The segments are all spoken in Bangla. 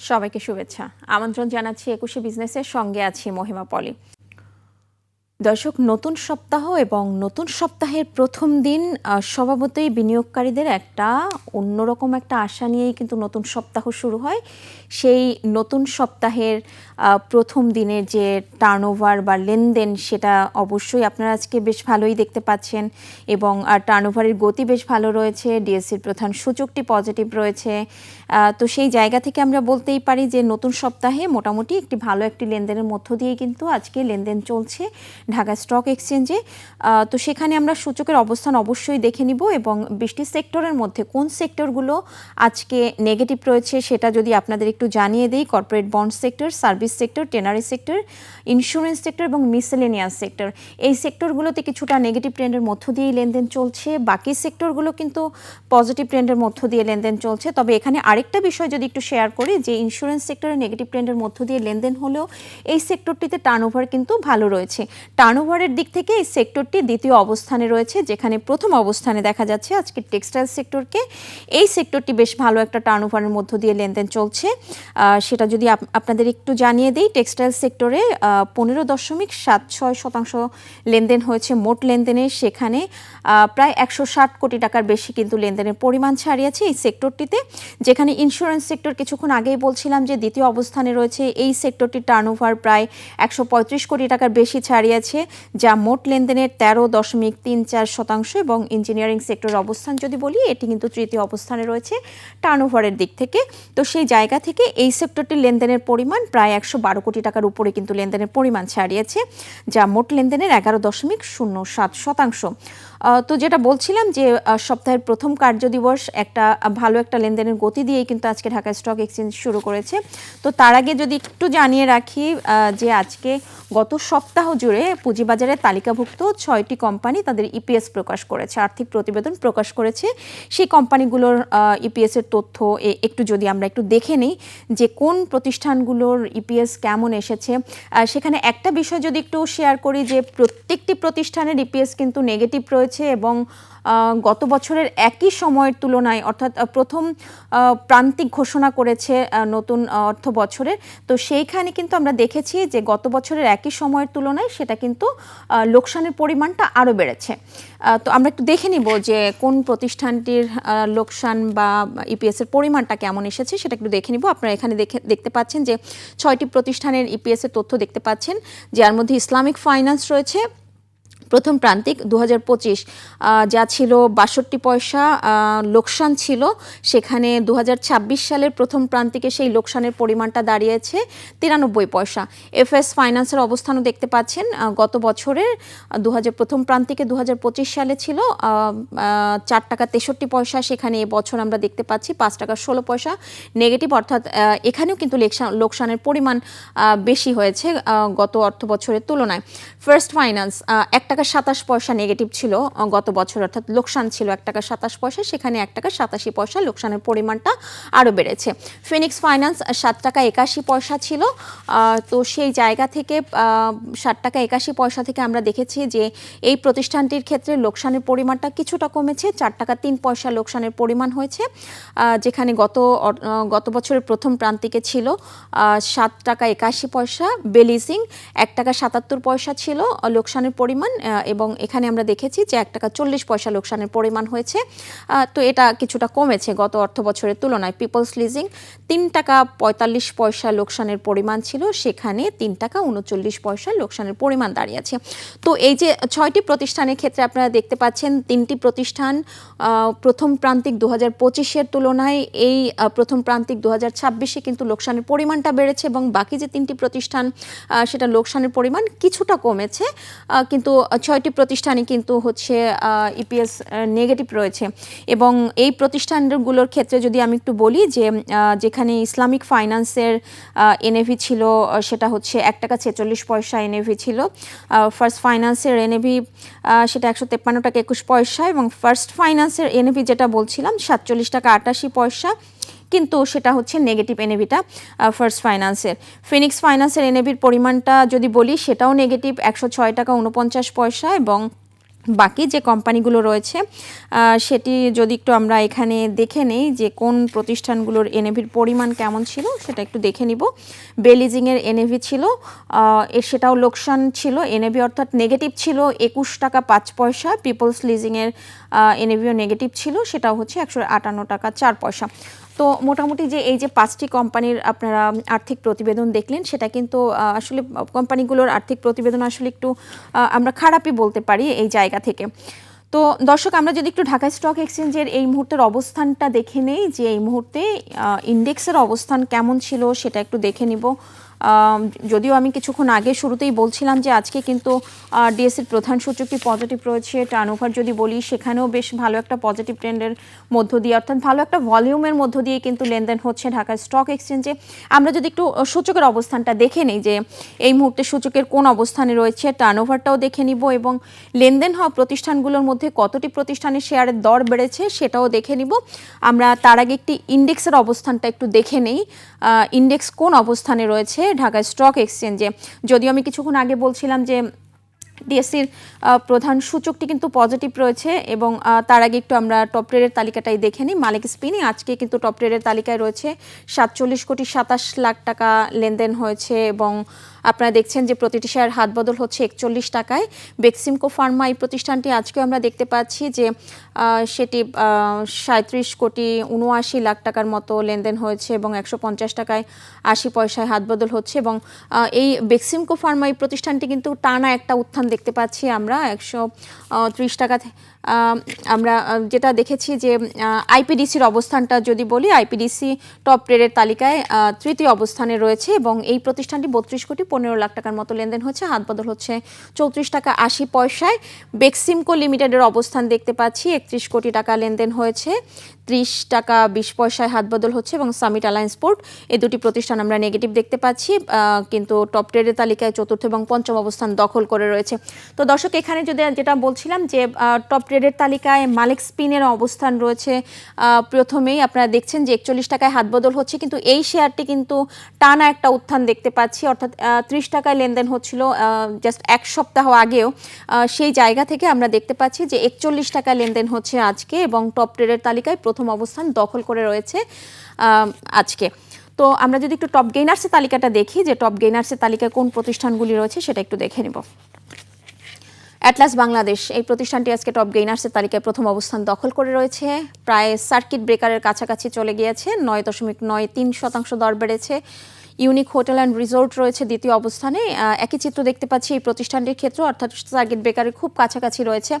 সবাইকে শুভেচ্ছা। আমন্ত্রণ জানাচ্ছি ২১শে বিজনেসের সঙ্গে আছি মহিমা পলি। দর্শক, নতুন সপ্তাহ এবং নতুন সপ্তাহের প্রথম দিন স্বভাবতই বিনিয়োগকারীদের একটা অন্যরকম একটা আশা নিয়েই কিন্তু নতুন সপ্তাহ শুরু হয়। সেই নতুন সপ্তাহের প্রথম দিনের যে টার্নওভার বা লেনদেন সেটা অবশ্যই আপনারা আজকে বেশ ভালোই দেখতে পাচ্ছেন এবং টার্নওভারের গতি বেশ ভালো রয়েছে। ডিএসসির প্রধান সূচকটি পজিটিভ রয়েছে। তো সেই জায়গা থেকে আমরা বলতেই পারি যে নতুন সপ্তাহে মোটামুটি একটি ভালো একটি লেনদেনের মধ্য দিয়ে কিন্তু আজকে লেনদেন চলছে ঢাকা স্টক এক্সচেঞ্জে। তো সেখানে আমরা সূচকের অবস্থান অবশ্যই দেখে নিব এবং ২০টি সেক্টরের মধ্যে কোন সেক্টরগুলো আজকে নেগেটিভ রয়েছে সেটা যদি আপনাদের একটু জানিয়ে দিই। Corporate bond sector, service sector, tannery sector, insurance sector এবং মিসেলেনিয়াস সেক্টর, এই সেক্টরগুলোতে কিছুটা নেগেটিভ ট্রেন্ডের মধ্য দিয়েই লেনদেন চলছে। বাকি সেক্টরগুলো কিন্তু পজিটিভ ট্রেন্ডের মধ্য দিয়ে লেনদেন চলছে। তবে এখানে আরেকটা বিষয় যদি একটু শেয়ার করি যে ইন্স্যুরেন্স সেক্টরে নেগেটিভ ট্রেন্ডের মধ্য দিয়ে লেনদেন হলেও এই সেক্টরটিতে টার্নওভার কিন্তু ভালো রয়েছে। টার্নওভারের দিক থেকে এই সেক্টরটি দ্বিতীয় অবস্থানে রয়েছে, যেখানে প্রথম অবস্থানে দেখা যাচ্ছে আজকে টেক্সটাইল সেক্টরকে। এই সেক্টরটি বেশ ভালো একটা টার্নওভারের মধ্য দিয়ে লেনদেন চলছে। সেটা যদি আপনাদের একটু জানিয়ে দিই, টেক্সটাইল সেক্টরে 15.76% লেনদেন হয়েছে মোট লেনদেনে। সেখানে প্রায় 160 কোটি টাকার বেশি কিন্তু লেনদেনের পরিমাণ ছাড়িয়েছে এই সেক্টরটিতে। যেখানে ইন্স্যুরেন্স সেক্টর কিছুক্ষণ আগেই বলছিলাম যে দ্বিতীয় অবস্থানে রয়েছে। এই সেক্টরটির টার্নওভার প্রায় 135 কোটি টাকার বেশি ছাড়িয়েছে, যা মোট লেনদেনের 13.34% এবং ইঞ্জিনিয়ারিং সেক্টরের অবস্থান যদি বলি, এটি কিন্তু তৃতীয় অবস্থানে রয়েছে টার্নওভারের দিক থেকে। তো সেই জায়গা থেকে এই সেক্টরটির লেনদেনের পরিমাণ প্রায় 112 কোটি টাকার উপরে কিন্তু লেনদেনের পরিমাণ ছাড়িয়েছে, যা মোট লেনদেনের 11.07%। তো যেটা বলছিলাম যে সপ্তাহের প্রথম কার্যদিবস একটা ভালো একটা লেনদেনের গতি দিয়েই কিন্তু আজকে ঢাকা স্টক এক্সচেঞ্জ শুরু করেছে। তো তার আগে যদি একটু জানিয়ে রাখি যে আজকে গত সপ্তাহ জুড়ে পুঁজিবাজারে তালিকাভুক্ত 6টি কোম্পানি তাদের ইপিএস প্রকাশ করেছে, আর্থিক প্রতিবেদন প্রকাশ করেছে। সেই কোম্পানিগুলোর ইপিএস এর তথ্য একটু যদি আমরা একটু দেখে নিই যে কোন প্রতিষ্ঠানগুলোর ইপিএস কেমন এসেছে। সেখানে একটা বিষয় যদি একটু শেয়ার করি যে প্রত্যেকটি প্রতিষ্ঠানের ইপিএস কিন্তু নেগেটিভ রয়েছে এবং গত বছরের একই সময়ের তুলনায়, অর্থাৎ প্রথম প্রান্তিক ঘোষণা করেছে নতুন অর্থ বছরের, তো সেইখানে কিন্তু আমরা দেখেছি যে গত বছরের একই সময়ের তুলনায় সেটা কিন্তু লোকসানের পরিমাণটা আরও বেড়েছে। তো আমরা একটু দেখে নিব যে কোন প্রতিষ্ঠানটির লোকসান বা ইপিএসের পরিমাণটা কেমন এসেছে সেটা একটু দেখে নিব। আপনারা এখানে দেখতে পাচ্ছেন যে 6টি প্রতিষ্ঠানের ইপিএসের তথ্য দেখতে পাচ্ছেন, যার মধ্যে ইসলামিক ফাইন্যান্স রয়েছে প্রথম প্রান্তিক 2025 যা ছিল 62 পয়সা লোকসান ছিল, সেখানে 2026 সালের প্রথম প্রান্তিকে সেই লোকসানের পরিমাণটা দাঁড়িয়েছে 93 পয়সা। এফএস ফাইন্যান্সের অবস্থানও দেখতে পাচ্ছেন গত বছরের প্রথম প্রান্তিকে 2025 সালে ছিল 4 টাকা 63 পয়সা, সেখানে এবছর আমরা দেখতে পাচ্ছি 5 টাকা 16 পয়সা নেগেটিভ, অর্থাৎ এখানেও কিন্তু লোকসানের পরিমাণ বেশি হয়েছে গত অর্থ বছরের তুলনায়। ফার্স্ট ফাইন্যান্স 1 টাকা 27 পয়সা নেগেটিভ ছিল গত বছর, অর্থাৎ লোকসান ছিল 1 টাকা 27 পয়সা, সেখানে 1 টাকা 87 পয়সা লোকসানের পরিমাণটা আরও বেড়েছে। ফিনিক্স ফাইন্যান্স 7 টাকা 81 পয়সা ছিল, তো সেই জায়গা থেকে 7 টাকা 81 পয়সা থেকে আমরা দেখেছি যে এই প্রতিষ্ঠানটির ক্ষেত্রে লোকসানের পরিমাণটা কিছুটা কমেছে, 4 টাকা 3 পয়সা লোকসানের পরিমাণ হয়েছে, যেখানে গত বছরের প্রথম প্রান্তিকে ছিল 7 টাকা 81 পয়সা। বেলিজিং 1 টাকা 77 পয়সা ছিল লোকসানের পরিমাণ, এবং এখানে আমরা দেখেছি যে 1 টাকা 40 পয়সা লোকসানের পরিমাণ হয়েছে, তো এটা কিছুটা কমেছে গত অর্থ বছরের তুলনায়। পিপলস লিজিং 3 টাকা 45 পয়সা লোকসানের পরিমাণ ছিল, সেখানে 3 টাকা 39 পয়সা লোকসানের পরিমাণ দাঁড়িয়েছে। তো এই যে 6টি প্রতিষ্ঠানের ক্ষেত্রে আপনারা দেখতে পাচ্ছেন 3টি প্রতিষ্ঠান প্রথম প্রান্তিক 2025-এর তুলনায় এই প্রথম প্রান্তিক 2026-এ কিন্তু লোকসানের পরিমাণটা বেড়েছে, এবং বাকি যে 3টি প্রতিষ্ঠান সেটা লোকসানের পরিমাণ কিছুটা কমেছে, কিন্তু 6টি প্রতিষ্ঠানই কিন্তু হচ্ছে ইপিএস নেগেটিভ রয়েছে। এবং এই প্রতিষ্ঠানগুলোর ক্ষেত্রে যদি আমি একটু বলি যে যেখানে ইসলামিক ফাইন্যান্সের এনএভি ছিল সেটা হচ্ছে 1 টাকা 46 পয়সা এনএভি ছিল, ফার্স্ট ফাইন্যান্সের এনএভি সেটা 153 টাকা 21 পয়সা, এবং ফার্স্ট ফাইন্যান্সের এনএভি যেটা বলছিলাম 47 টাকা 88 পয়সা, কিন্তু সেটা হচ্ছে নেগেটিভ এনএভিটা ফার্স্ট ফাইন্যান্সের। ফিনিক্স ফাইন্যান্সের এনএভির পরিমাণটা যদি বলি সেটাও নেগেটিভ 106 টাকা 49 পয়সা, এবং বাকি যে কোম্পানিগুলো রয়েছে সেটি যদি একটু আমরা এখানে দেখে নেই যে কোন প্রতিষ্ঠানগুলোর এনএভির পরিমাণ কেমন ছিল সেটা একটু দেখে নিব। বেলিজিংয়ের এনএভি ছিল সেটাও লোকসান ছিল, এনএভি অর্থাৎ নেগেটিভ ছিল 21 টাকা 5 পয়সা। পিপলস লিজিংয়ের এনএভিও নেগেটিভ ছিল, সেটাও হচ্ছে 158 টাকা 4 পয়সা। তো মোটামুটি যে এই যে 5টি কোম্পানির আপনারা আর্থিক প্রতিবেদন দেখলেন, সেটা কিন্তু আসলে কোম্পানিগুলোর আর্থিক প্রতিবেদন আসলে একটু আমরা খারাপই বলতে পারি এই জায়গা থেকে। তো দর্শক, আমরা যদি একটু ঢাকা স্টক এক্সচেঞ্জের এই মুহূর্তের অবস্থানটা দেখে নেই যে এই মুহূর্তে ইন্ডেক্সের অবস্থান কেমন ছিল সেটা একটু দেখে নিব। যদিও আমি কিছুক্ষণ আগে শুরুতেই বলছিলাম যে আজকে কিন্তু ডিএসসির প্রধান সূচকটি পজিটিভ রয়েছে। টার্নওভার যদি বলি সেখানেও বেশ ভালো একটা পজিটিভ ট্রেন্ডের মধ্য দিয়ে, অর্থাৎ ভালো একটা ভলিউমের মধ্য দিয়ে কিন্তু লেনদেন হচ্ছে ঢাকা স্টক এক্সচেঞ্জে। আমরা যদি একটু সূচকের অবস্থানটা দেখে নিই যে এই মুহূর্তে সূচকের কোন অবস্থানে রয়েছে, টার্নওভারটাও দেখে নিব এবং লেনদেন হওয়া প্রতিষ্ঠানগুলোর মধ্যে কতটি প্রতিষ্ঠানের শেয়ারের দর বেড়েছে সেটাও দেখে নিব। আমরা তার আগে একটি ইন্ডেক্সের অবস্থানটা একটু দেখে নেই, ইন্ডেক্স কোন অবস্থানে রয়েছে ঢাকা স্টক এক্সচেঞ্জে। যদিও আমি কিছুক্ষণ আগে বলছিলাম যে ডিএসসির প্রধান সূচকটি কিন্তু পজিটিভ রয়েছে এবং তার আগে একটু আমরা টপ ট্রেডের তালিকাটাই দেখে নিই। মালিক স্পিনিং আজকে কিন্তু টপ ট্রেডের তালিকায় রয়েছে 47 কোটি 27 লাখ টাকা লেনদেন হয়েছে এবং আপনারা দেখছেন যে প্রতিটি শেয়ার হাত বদল হচ্ছে 41 টাকায়। বেক্সিমকো ফার্মা এই প্রতিষ্ঠানটি আজকে আমরা দেখতে পাচ্ছি যে সেটি 37 কোটি 79 লাখ টাকার মতো লেনদেন হয়েছে এবং 150 টাকায় 80 পয়সায় হাত বদল হচ্ছে এবং এই বেক্সিমকো ফার্মা এই প্রতিষ্ঠানটি কিন্তু টানা একটা উত্থান দেখতে পাচ্ছি আমরা 130 টাকা। আমরা যেটা দেখেছি যে আইপিডিসির অবস্থানটা যদি বলি, আইপিডিসি টপ ট্রেডের তালিকায় তৃতীয় অবস্থানে রয়েছে এবং এই প্রতিষ্ঠানটি 32 কোটি 15 লাখ টাকার মতো লেনদেন হচ্ছে, হাত বদল হচ্ছে 34 টাকা 80 পয়সায়। বেক্সিমকো লিমিটেডের অবস্থান দেখতে পাচ্ছি 31 কোটি টাকা লেনদেন হয়েছে, 30 টাকা 20 পয়সায় হাত বদল হচ্ছে এবং সামিট অ্যালায়েন্স পোর্ট এই দুটি প্রতিষ্ঠান আমরা নেগেটিভ দেখতে পাচ্ছি, কিন্তু টপ ট্রেডের তালিকায় চতুর্থ এবং পঞ্চম অবস্থান দখল করে রয়েছে। তো দর্শক, এখানে যদি যেটা বলছিলাম যে টপ ট্রেডের তালিকায় মালিক স্পিনের অবস্থান রয়েছে প্রথমেই, আপনারা দেখছেন যে 41 টাকায় হাত বদল হচ্ছে, কিন্তু এই শেয়ারটি কিন্তু টানা একটা উত্থান দেখতে পাচ্ছি, অর্থাৎ 30 টাকায় লেনদেন হচ্ছিল জাস্ট এক সপ্তাহ আগেও, সেই জায়গা থেকে আমরা দেখতে পাচ্ছি যে 41 টাকা লেনদেন হচ্ছে আজকে এবং টপ ট্রেডের তালিকায় প্রথম অবস্থান দখল করে রয়েছে আজকে। তো আমরা যদি একটু টপ গেইনার্সের তালিকাটা দেখি যে টপ গেইনার্সের তালিকায় কোন প্রতিষ্ঠানগুলি রয়েছে সেটা একটু দেখে নেব। অ্যাটলাস বাংলাদেশ এই প্রতিষ্ঠানটি আজকে টপ গেইনার্সের তালিকায় প্রথম অবস্থান দখল করে রয়েছে, প্রায় সার্কিট ব্রেকারের কাছাকাছি চলে গিয়েছে, 9.93% দর বেড়েছে। ইউনিক হোটেল অ্যান্ড রিসোর্ট রয়েছে দ্বিতীয় অবস্থানে, একই চিত্র দেখতে পাচ্ছি এই প্রতিষ্ঠানটির ক্ষেত্রে, অর্থাৎ সার্কিট ব্রেকারের খুব কাছাকাছি রয়েছে।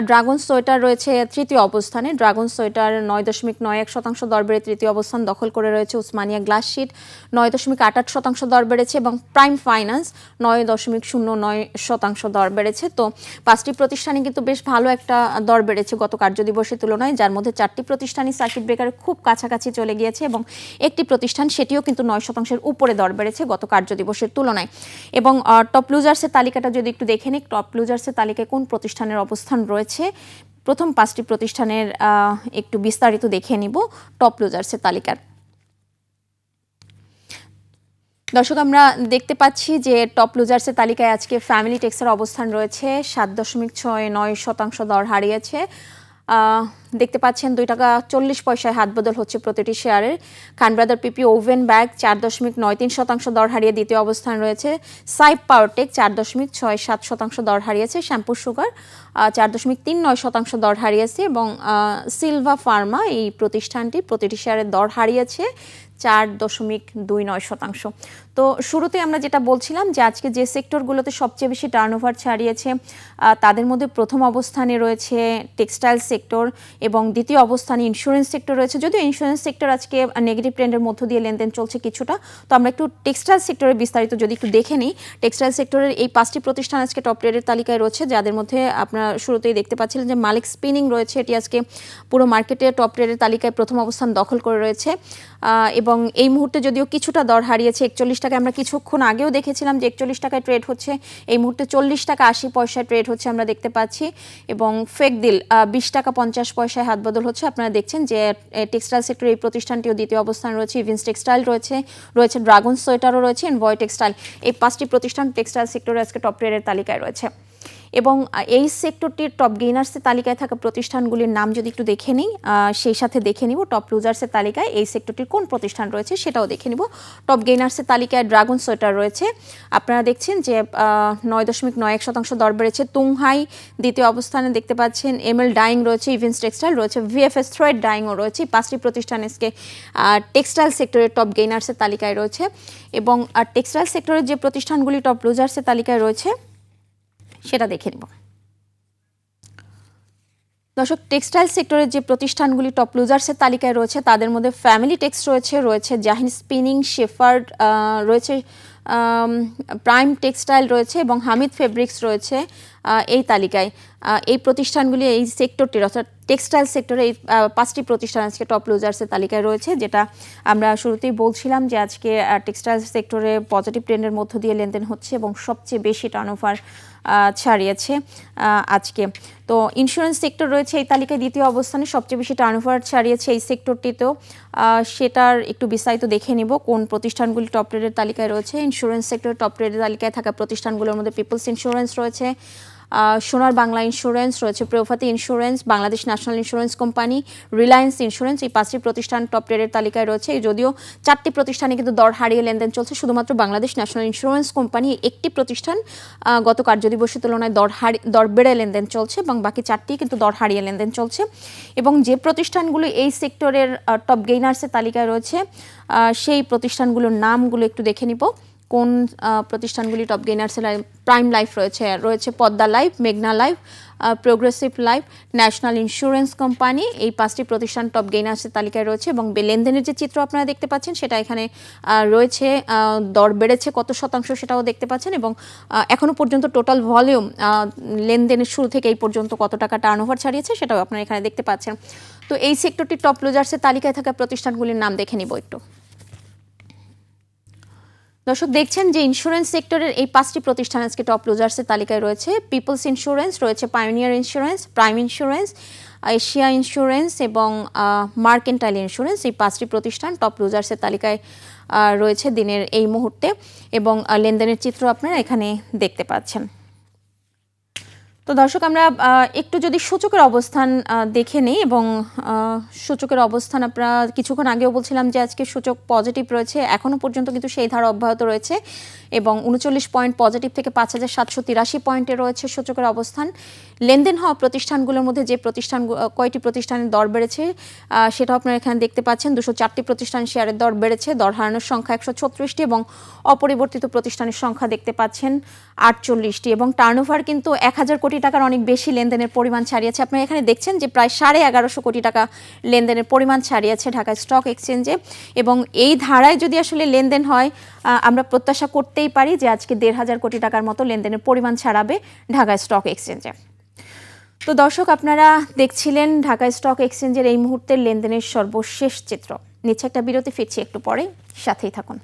ড্রাগন সোয়েটার রয়েছে তৃতীয় অবস্থানে, ড্রাগন সোয়েটার 9.91% দর বেড়ে তৃতীয় অবস্থান দখল করে রয়েছে। উসমানিয়া গ্লাস শিট 9.88% দর বেড়েছে এবং প্রাইম ফাইন্যান্স 9.09% দর বেড়েছে। তো 5টি প্রতিষ্ঠানে কিন্তু বেশ ভালো একটা দর বেড়েছে গত কার্যদিবসের তুলনায়, যার মধ্যে 4টি প্রতিষ্ঠানই সার্কিট ব্রেকারের খুব কাছাকাছি চলে গিয়েছে এবং একটি প্রতিষ্ঠান সেটিও কিন্তু 9% উপরে দর বেড়েছে গত কার্যদিবসের তুলনায়। এবং টপ লুজার্সের তালিকাটা যদি একটু দেখে নিই, টপ লুজার্সের তালিকায় কোন প্রতিষ্ঠানের অবস্থান রয়েছে, প্রথম 5টি প্রতিষ্ঠানের একটু বিস্তারিত দেখে নিব টপ লুজার্সের তালিকার। দর্শক, আমরা দেখতে পাচ্ছি যে টপ লুজার্সের তালিকায় আজকে ফ্যামিলি টেক্সের অবস্থান রয়েছে 7.69% দর হারিয়েছে। দেখতে পাচ্ছেন 2 টাকা 40 পয়সায় হাত বদল হচ্ছে প্রতিটি শেয়ারের। খান ব্রাদার পিপি ওভেন ব্যাগ 4.93% দর হারিয়ে দ্বিতীয় অবস্থান রয়েছে। সাইপ পাওয়ারটেক 4.67% দর হারিয়েছে। শ্যাম্পু সুগার 4.39% দর হারিয়েছে এবং সিলভা ফার্মা এই প্রতিষ্ঠানটি প্রতিটি শেয়ারের দর হারিয়েছে 4.29%। তো শুরুতে আমরা যেটা বলছিলাম যে আজকে যে সেক্টরগুলোতে সবচেয়ে বেশি টার্নওভার ছাড়িয়েছে তাদের মধ্যে প্রথম অবস্থানে রয়েছে টেক্সটাইল সেক্টর এবং দ্বিতীয় অবস্থানে ইন্স্যুরেন্স সেক্টর রয়েছে। যদিও ইন্স্যুরেন্স সেক্টর আজকে নেগেটিভ ট্রেন্ডের মধ্য দিয়ে লেনদেন চলছে কিছুটা। তো আমরা একটু টেক্সটাইল সেক্টরের বিস্তারিত যদি একটু দেখে নিই, টেক্সটাইল সেক্টরের এই 5টি প্রতিষ্ঠান আজকে টপ ট্রেডের তালিকায় রয়েছে, যাদের মধ্যে আপনারা শুরুতেই দেখতে পাচ্ছিলেন যে মালিক স্পিনিং রয়েছে, এটি আজকে পুরো মার্কেটে টপ ট্রেডের তালিকায় প্রথম অবস্থান দখল করে রয়েছে এবং এই মুহূর্তে যদিও কিছুটা দর হারিয়েছে 41 টাকায়। আমরা কিছুক্ষণ আগেও দেখেছিলাম যে 41 টাকায় ট্রেড হচ্ছে, এই মুহূর্তে 40 টাকা 80 পয়সায় ট্রেড হচ্ছে আমরা দেখতে পাচ্ছি এবং ফেক দিল 20 টাকা 50 পয়সায় হাত বদল হচ্ছে। আপনারা দেখছেন যে টেক্সটাইল সেক্টরে এই প্রতিষ্ঠানটিও দ্বিতীয় অবস্থান রয়েছে। ইভিন্স টেক্সটাইল রয়েছে ড্রাগন সোয়েটারও রয়েছে, এন্ড ভয় টেক্সটাইল, এই 5টি প্রতিষ্ঠান টেক্সটাইল সেক্টরে আজকে টপ ট্রেডের তালিকায় রয়েছে। এবং এই সেক্টরটির টপ গেইনার্সের তালিকায় থাকা প্রতিষ্ঠানগুলির নাম যদি একটু দেখে নিই, সেই সাথে দেখে নিব টপ লুজার্সের তালিকায় এই সেক্টরটির কোন প্রতিষ্ঠান রয়েছে সেটাও দেখে নিব। টপ গেইনার্সের তালিকায় ড্রাগন সোয়েটার রয়েছে, আপনারা দেখছেন যে 9.91% দর বেড়েছে। তুংহাই দ্বিতীয় অবস্থানে দেখতে পাচ্ছেন, এমএল ডাইং রয়েছে, ইভেন্টস টেক্সটাইল রয়েছে, ভিএফএস থ্রেড ডাইংও রয়েছে। 5টি প্রতিষ্ঠান আজকে টেক্সটাইল সেক্টরের টপ গেইনার্সের তালিকায় রয়েছে। এবং টেক্সটাইল সেক্টরের যে প্রতিষ্ঠানগুলি টপ লুজার্সের তালিকায় রয়েছে সেটা দেখে নিব। দর্শক, টেক্সটাইল সেক্টরের যে প্রতিষ্ঠানগুলি টপ লুজার্সের তালিকায় রয়েছে তাদের মধ্যে ফ্যামিলি টেক্স রয়েছে জাহিন স্পিনিং, শেফার্ড রয়েছে, প্রাইম টেক্সটাইল রয়েছে এবং হামিদ ফেব্রিক্স রয়েছে এই তালিকায়। এই প্রতিষ্ঠানগুলি এই সেক্টরটির অর্থাৎ টেক্সটাইল সেক্টরে এই 5টি প্রতিষ্ঠান আজকে টপ লুজার্সের তালিকায় রয়েছে, যেটা আমরা শুরুতেই বলছিলাম যে আজকে টেক্সটাইল সেক্টরে পজিটিভ ট্রেন্ডের মধ্য দিয়ে লেনদেন হচ্ছে এবং সবচেয়ে বেশি টার্নওভার ছাড়িয়েছে আজকে। তো ইন্স্যুরেন্স সেক্টর রয়েছে এই তালিকায় দ্বিতীয় অবস্থানে, সবচেয়ে বেশি টার্নওভার ছাড়িয়েছে এই সেক্টরটিতেও। সেটার একটু বিস্তারিত দেখে নিব কোন প্রতিষ্ঠানগুলি টপ ট্রেডের তালিকায় রয়েছে। ইন্স্যুরেন্স সেক্টর টপ ট্রেডের তালিকায় থাকা প্রতিষ্ঠানগুলোর মধ্যে পিপলস ইন্স্যুরেন্স রয়েছে, সোনার বাংলা ইন্স্যুরেন্স রয়েছে, প্রেওফাতি insurance, Bangladesh national insurance company, Reliance insurance. এই 5টি প্রতিষ্ঠান টপ ট্রেডের তালিকায় রয়েছে। যদিও 4টি প্রতিষ্ঠানে কিন্তু দর হারিয়ে লেনদেন চলছে, শুধুমাত্র বাংলাদেশ ন্যাশনাল ইন্স্যুরেন্স কোম্পানি একটি প্রতিষ্ঠান গত কার্যদিবসের তুলনায় দর বেড়ে লেনদেন চলছে এবং বাকি 4টি কিন্তু দর হারিয়ে লেনদেন চলছে। এবং যে প্রতিষ্ঠানগুলো এই সেক্টরের টপ গেইনার্সের তালিকায় রয়েছে সেই প্রতিষ্ঠানগুলোর নামগুলো একটু দেখে নিব। কোন প্রতিষ্ঠানগুলি টপ গেইনার্সের? প্রাইম লাইফ রয়েছে পদ্মা লাইফ, মেঘনা life, progressive life, national insurance company. এই 5টি প্রতিষ্ঠান টপ গেইনার্সের তালিকায় রয়েছে এবং লেনদেনের যে চিত্র আপনারা দেখতে পাচ্ছেন সেটা এখানে রয়েছে। দর বেড়েছে কত শতাংশ সেটাও দেখতে পাচ্ছেন এবং এখনো পর্যন্ত টোটাল ভলিউম লেনদেনের শুরু থেকে এই পর্যন্ত কত টাকা টার্নওভার ছাড়িয়েছে সেটাও আপনারা এখানে দেখতে পাচ্ছেন। তো এই সেক্টরটি টপ লুজার্সের তালিকায় থাকা প্রতিষ্ঠানগুলির নাম দেখে নিব একটু। দর্শক, দেখছেন যে ইন্স্যুরেন্স সেক্টরের এই 5টি প্রতিষ্ঠান আজকে টপ লুজার্সের তালিকায় রয়েছে। পিপলস ইন্স্যুরেন্স রয়েছে, pioneer insurance, prime insurance, Asia insurance এবং মার্কেন্টাইল ইন্স্যুরেন্স। এই 5টি প্রতিষ্ঠান টপ লুজার্সের তালিকায় রয়েছে দিনের এই মুহূর্তে এবং লেনদেনের চিত্র আপনারা এখানে দেখতে পাচ্ছেন। তো দর্শক, আমরা একটু যদি সূচকের অবস্থান দেখে নিই এবং সূচকের অবস্থান আপনারা কিছুক্ষণ আগেও বলছিলাম যে আজকে সূচক পজিটিভ রয়েছে, এখনও পর্যন্ত কিন্তু সেই ধারা অব্যাহত রয়েছে এবং 39 পয়েন্ট পজিটিভ থেকে 5783 পয়েন্টে রয়েছে সূচকের অবস্থান। লেনদেন হওয়া প্রতিষ্ঠানগুলোর মধ্যে যে কয়টি প্রতিষ্ঠানের দর বেড়েছে সেটাও আপনারা এখানে দেখতে পাচ্ছেন। 204টি প্রতিষ্ঠান শেয়ারের দর বেড়েছে, দর হারানোর সংখ্যা 136টি এবং অপরিবর্তিত প্রতিষ্ঠানের সংখ্যা দেখতে পাচ্ছেন 48টি এবং টার্নওভার কিন্তু 1000 কোটি টাকার অনেক বেশি লেনদেনের পরিমাণ ছাড়িয়েছে। আপনারা এখানে দেখছেন যে প্রায় 1150 কোটি টাকা লেনদেনের পরিমাণ ছাড়িয়েছে ঢাকা স্টক এক্সচেঞ্জে এবং এই ধারায় যদি আসলে লেনদেন হয় আমরা প্রত্যাশা করতেই পারি যে আজকে 1500 কোটি টাকার মতো লেনদেনের পরিমাণ ছাড়াবে ঢাকা স্টক এক্সচেঞ্জে। তো দর্শক, আপনারা দেখছিলেন ঢাকা স্টক এক্সচেঞ্জের এই মুহূর্তের লেনদেনের সর্বশেষ চিত্র। নিচ্ছে একটা বিরতি, ফিরছি একটু পরে, সাথেই থাকুন।